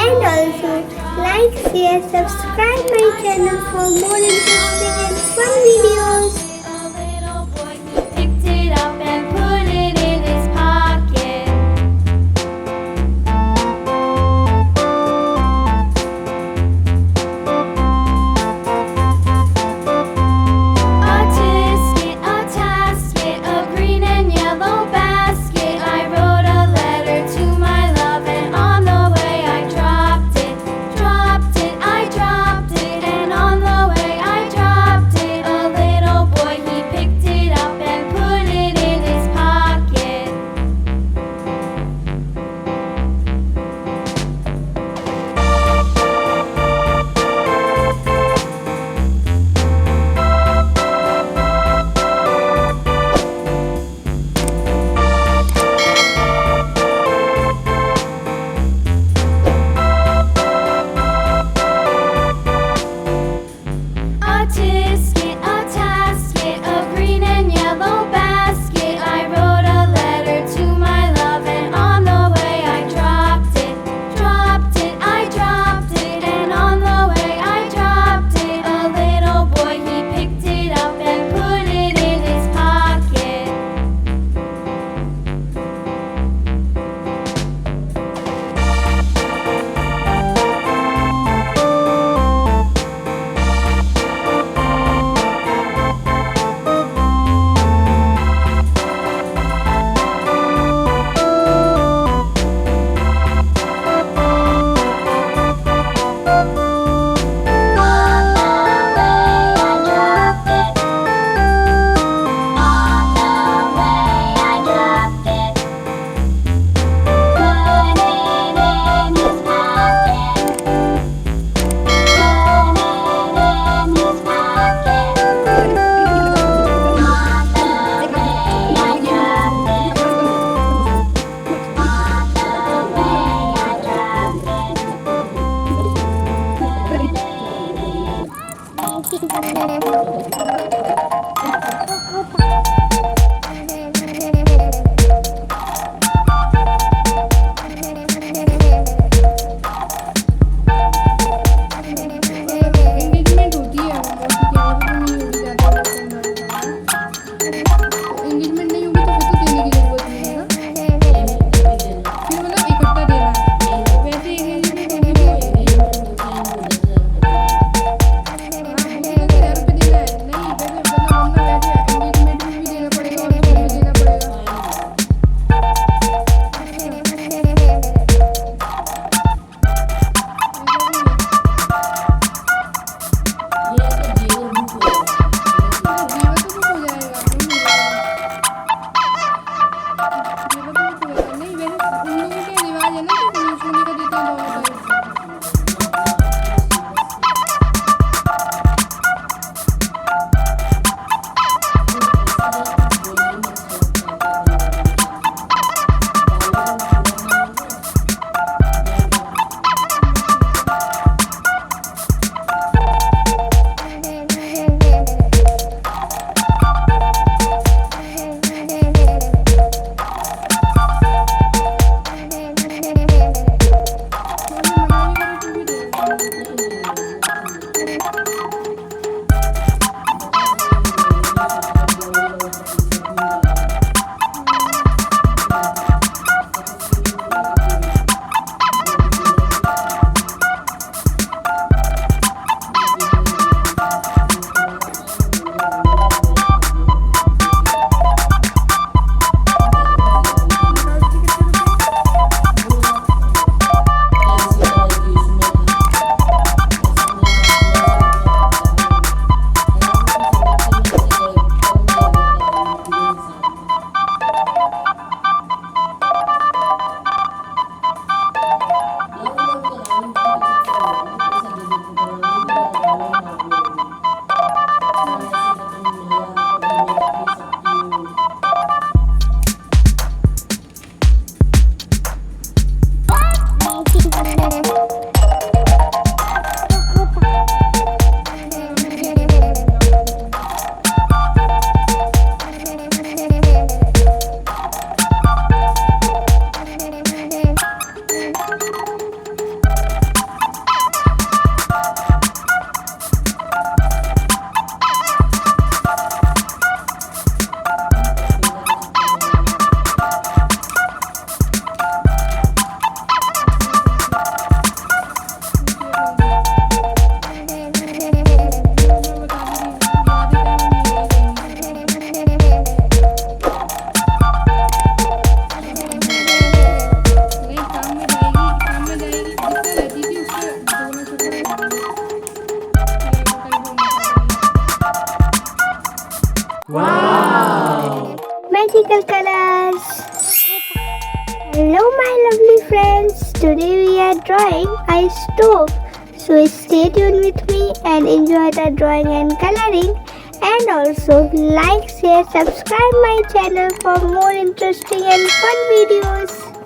and also like, share, subscribe my channel for more interesting and fun videos. A little boy who picked it up and put it in his pocket. A tisket, a tasket, a green and yellow basket. I wrote a letter to my love, and on the way I dropped it, I dropped it, and on the way I dropped it. A little boy, he picked it up and put it in his pocket. A tisket, a tasket, a green and yellow basket. I wrote a letter to my love, and on the way I dropped it, I dropped it, and on the way I dropped it. A little boy, he picked it up and put it in his pocket. Engagement होती है engagement नहीं होगी तो फिर तो देने की जरूरत नहीं है ना फिर मतलब इकट्ठा देना है वैसे एंगेजमेंट होगी तो ₹1000 देना है नहीं वैसे मतलब वरना वैसे एंगेजमेंट में भी देना पड़ेगा और उसमें भी देना पड़ेगा जीवन तो बुक हो जाएगा जीवन तो बुक हो जाएगा नहीं वैसे उन लोगों के रिवाज है ना कि सोने का देते हैं दोनों side today we are drawing a stove. So stay tuned with me and enjoy the drawing and coloring. And also like, share, subscribe my channel for more interesting and fun videos.